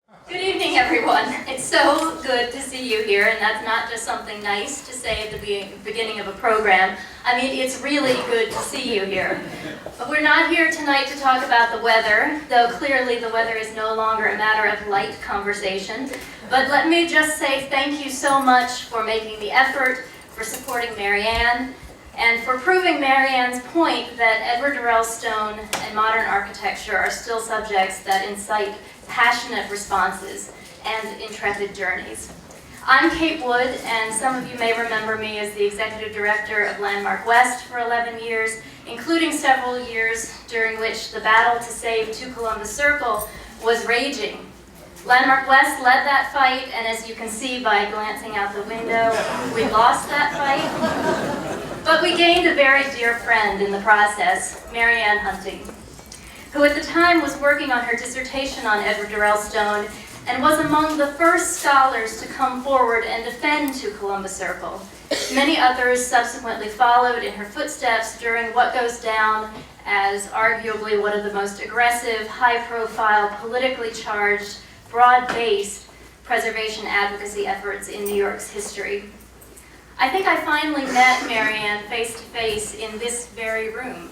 Good evening, everyone. It's so good to see you here, and that's not just something nice to say at the beginning of a program. I mean, it's really good to see you here. But we're not here tonight to talk about the weather, though clearly the weather is no longer a matter of light conversation. But let me just say thank you so much for making the effort, for supporting Marianne, and for proving Marianne's point that Edward Durell stone and modern architecture are still subjects that incite passionate responses and intrepid journeys. I'm Kate Wood, and some of you may remember me as the executive director of Landmark West for 11 years, including several years during which the battle to save 2 Columbus Circle was raging. Landmark West led that fight, and as you can see by glancing out the window, we lost that fight. But we gained a very dear friend in the process, Marianne Hunting, who at the time was working on her dissertation on Edward Durell stone and was among the first scholars to come forward and defend 2 Columbus Circle. Many others subsequently followed in her footsteps during what goes down as arguably one of the most aggressive, high-profile, politically charged, broad-based preservation advocacy efforts in New York's history. I think I finally met Marianne face-to-face in this very room.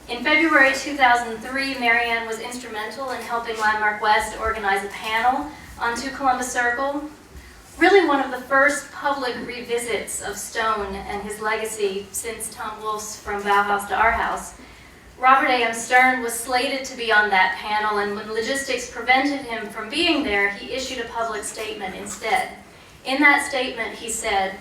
In February 2003, Marianne was instrumental in helping Landmark West organize a panel on 2 Columbus Circle, really one of the first public revisits of Stone and his legacy since Tom Wolfe's From Bauhaus to Our House. Robert A.M. Stern was slated to be on that panel, and when logistics prevented him from being there, he issued a public statement instead. In that statement, he said,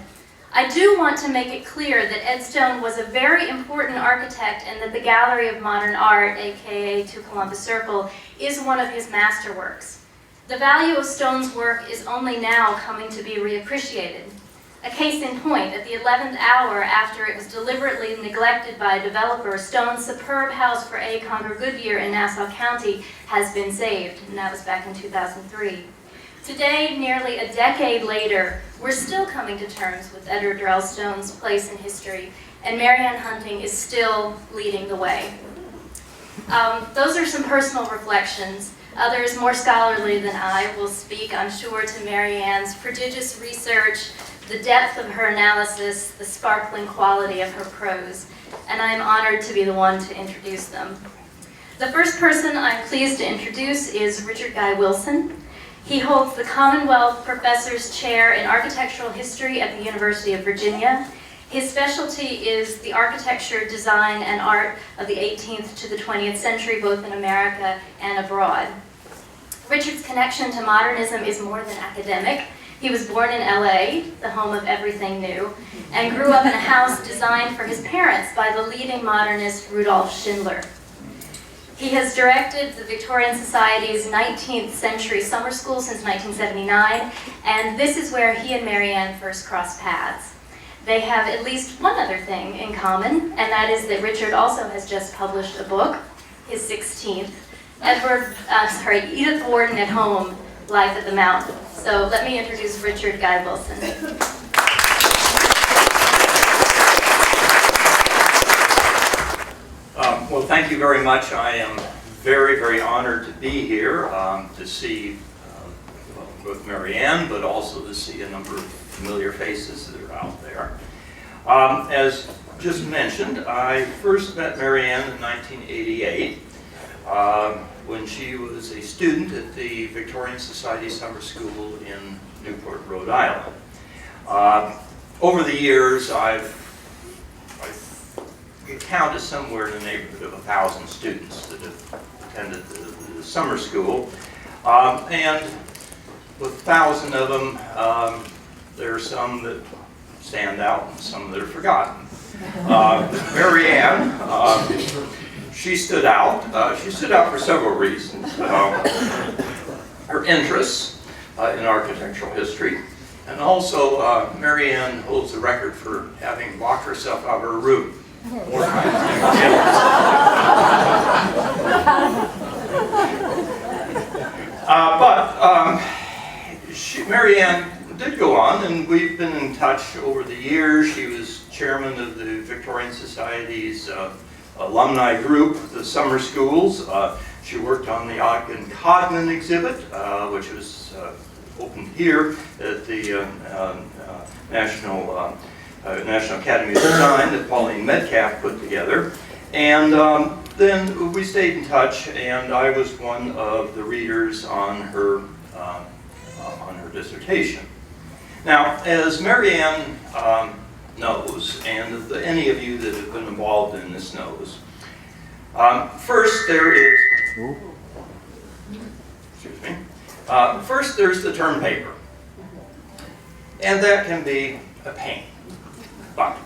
"I do want to make it clear that Ed Stone was a very important architect and that the Gallery of Modern Art, aka 2 Columbus Circle, is one of his masterworks. The value of Stone's work is only now coming to be reappreciated. A case in point, at the 11th hour after it was deliberately neglected by a developer, Stone's superb house for A. Conger Goodyear in Nassau County has been saved," and that was back in 2003. Today, nearly a decade later, we're still coming to terms with Edward Durell Stone's place in history, and Marianne Hunting is still leading the way. Those are some personal reflections. Others, more scholarly than I, will speak, I'm sure, to Marianne's prodigious research, the depth of her analysis, the sparkling quality of her prose, and I am honored to be the one to introduce them. The first person I'm pleased to introduce is Richard Guy Wilson. He holds the Commonwealth Professor's Chair in Architectural History at the University of Virginia. His specialty is the architecture, design, and art of the 18th to the 20th century, both in America and abroad. Richard's connection to modernism is more than academic. He was born in LA, the home of everything new, and grew up in a house designed for his parents by the leading modernist Rudolf Schindler. He has directed the Victorian Society's 19th century summer school since 1979, and this is where he and Marianne first crossed paths. They have at least one other thing in common, and that is that Richard also has just published a book, his 16th, Edith Wharton at Home, Life at the Mountain. So let me introduce Richard Guy Wilson. Well, thank you very much. I am very, very honored to be here to see both Marianne, but also to see a number of familiar faces that are out there. As just mentioned, I first met Marianne in 1988 when she was a student at the Victorian Society Summer School in Newport, Rhode Island. Over the years, I've counted somewhere in the neighborhood of 1,000 students that have attended the summer school, and with 1,000 of them, there are some that stand out and some that are forgotten. Marianne, she stood out. She stood out for several reasons. Her interests in architectural history, and also Marianne holds the record for having locked herself out of her room. Marianne did go on, and we've been in touch over the years. She was chairman of the Victorian Society's alumni group, the summer schools. She worked on the Ogden Codman exhibit, which was opened here at the National Academy of Design that Pauline Metcalf put together. And then we stayed in touch, and I was one of the readers on her dissertation. Now, as Marianne knows, and any of you that have been involved in this knows, first there is, excuse me, first there's the term paper, and that can be a pain, but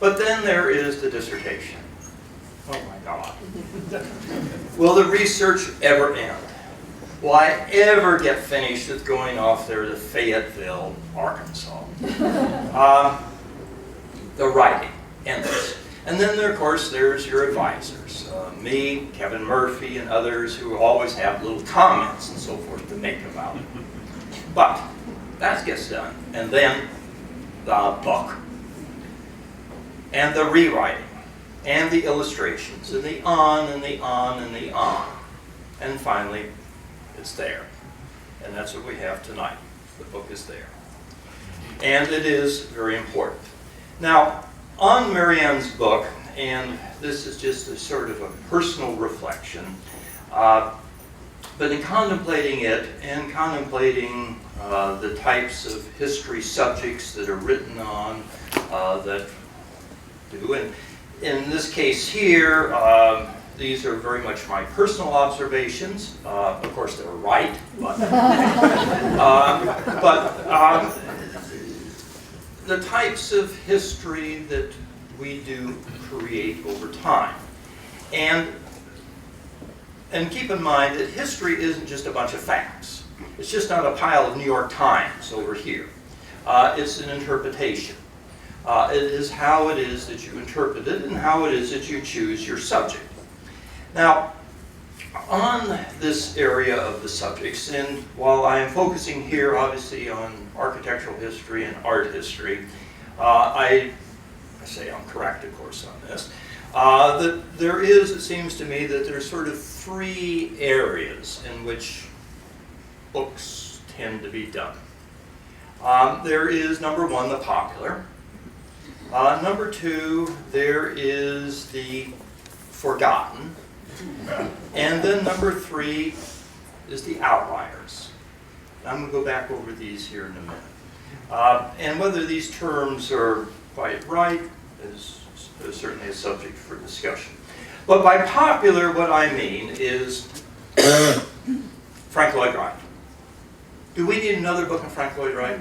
then there is the dissertation. Oh my God. Will the research ever end? Will I ever get finished with going off there to Fayetteville, Arkansas? The writing, endless. And then, of course, there's your advisors. Me, Kevin Murphy, and others who always have little comments and so forth to make about it. But that gets done. And then the book. And the rewriting. And the illustrations. And the on and the on and the on. And finally, it's there. And that's what we have tonight. The book is there. And it is very important. Now, on Marianne's book, and this is just a sort of a personal reflection, but in contemplating it and contemplating the types of history subjects that are written on that do, and in this case here, these are very much my personal observations. Of course, they're right, but, the types of history that we do create over time. And keep in mind that history isn't just a bunch of facts. It's just not a pile of New York Times over here. It's an interpretation. It is how it is that you interpret it and how it is that you choose your subject. Now, on this area of the subjects, and while I am focusing here obviously on architectural history and art history, I say I'm correct, of course, on this, that there is, it seems to me, that there's sort of three areas in which books tend to be done. There is, number one, the popular. Number two, there is the forgotten. And then number three is the outliers. I'm going to go back over these here in a minute. And whether these terms are quite right is certainly a subject for discussion. But by popular, what I mean is Frank Lloyd Wright. Do we need another book on Frank Lloyd Wright?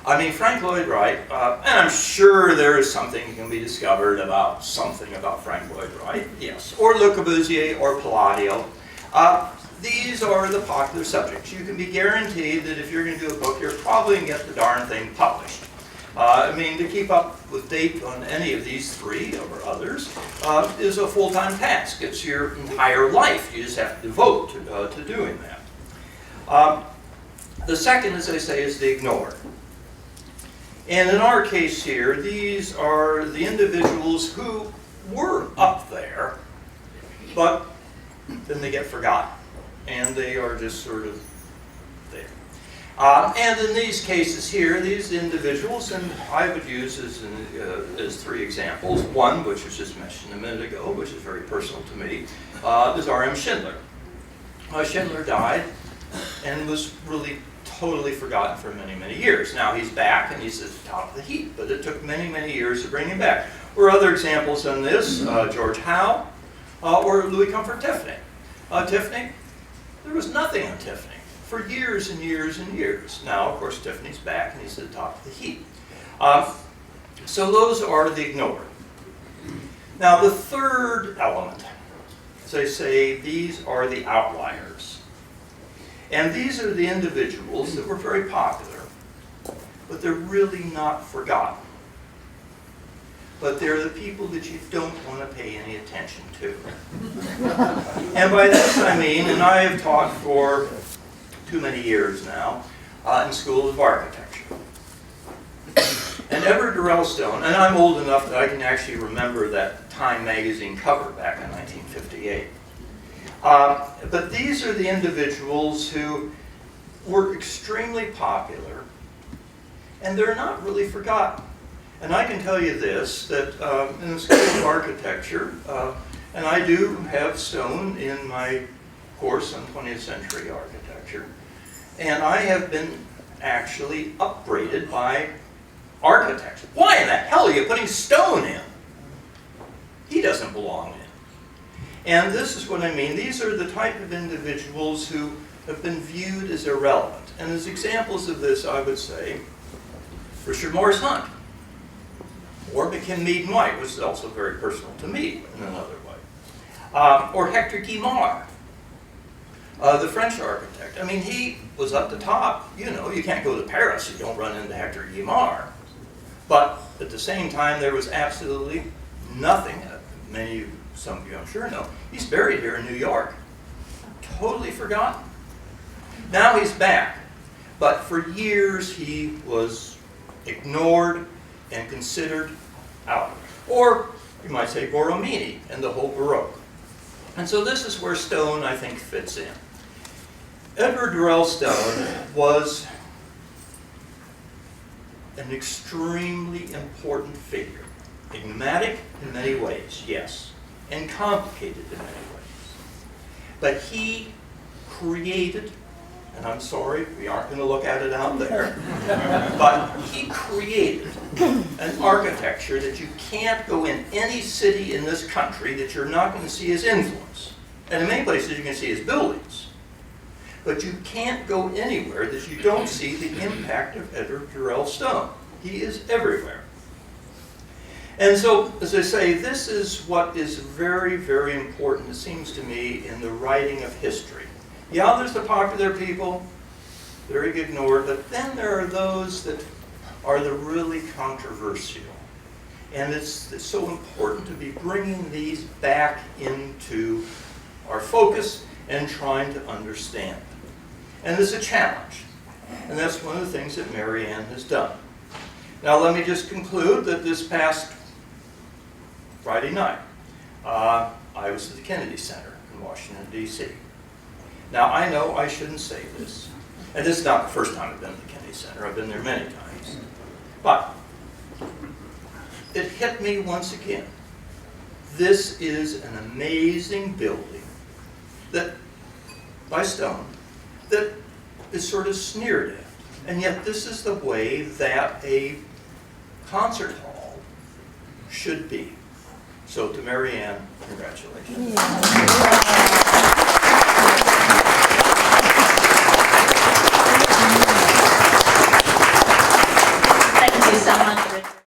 I mean, Frank Lloyd Wright, and I'm sure there is something that can be discovered about something about Frank Lloyd Wright, yes, or Le Corbusier or Palladio. These are the popular subjects. You can be guaranteed that if you're going to do a book, you're probably going to get the darn thing published. I mean, to keep up with date on any of these three or others is a full-time task. It's your entire life. You just have to devote to doing that. The second, as I say, is the ignored. And in our case here, these are the individuals who were up there, but then they get forgotten. And they are just sort of there. And in these cases here, these individuals, and I would use as three examples. One, which was just mentioned a minute ago, which is very personal to me, is R.M. Schindler. Schindler died and was really totally forgotten for many, many years. Now he's back and he's at the top of the heap, but it took many, many years to bring him back. Or other examples on this, George Howe, or Louis Comfort Tiffany. Tiffany, there was nothing on Tiffany for years and years and years. Now, of course, Tiffany's back and he's at the top of the heap. So those are the ignored. Now, the third element, as I say, these are the outliers. And these are the individuals that were very popular, but they're really not forgotten. But they're the people that you don't want to pay any attention to. And by this I mean, and I have taught for too many years now in schools of architecture. And Edward Durell Stone, and I'm old enough that I can actually remember that Time magazine cover back in 1958. But these are the individuals who were extremely popular, and they're not really forgotten. And I can tell you this, that in the School of Architecture, and I do have stone in my course on 20th century architecture, and I have been actually upbraided by architects. Why in the hell are you putting stone in? He doesn't belong in. And this is what I mean. These are the type of individuals who have been viewed as irrelevant. And as examples of this, I would say Richard Morris Hunt, or McKim Mead and White, which is also very personal to me in another way, or Hector Guimard, the French architect. I mean, he was up the top. You know, you can't go to Paris, you don't run into Hector Guimard. But at the same time, there was absolutely nothing. Some of you I'm sure know, he's buried here in New York. Totally forgotten. Now he's back. But for years he was ignored and considered out. Or you might say Borromini and the whole Baroque. And so this is where stone, I think, fits in. Edward Durell Stone was an extremely important figure. Enigmatic in many ways, yes, and complicated in many ways. But he created, and I'm sorry, we aren't going to look at it out there, but he created an architecture that you can't go in any city in this country that you're not going to see his influence. And in many places you can see his buildings. But you can't go anywhere that you don't see the impact of Edward Durell Stone. He is everywhere. And so, as I say, this is what is very, very important, it seems to me, in the writing of history. Yeah, there's the popular people, very ignored, but then there are those that are the really controversial. And it's so important to be bringing these back into our focus and trying to understand them. And it's a challenge. And that's one of the things that Mary Ann has done. Now let me just conclude that this past Friday night, I was at the Kennedy Center in Washington, D.C. Now I know I shouldn't say this, and this is not the first time I've been at the Kennedy Center. I've been there many times. But it hit me once again. This is an amazing building that, by Stone, that is sort of sneered at. And yet this is the way that a concert hall should be. So to Mary Ann, congratulations. Yeah.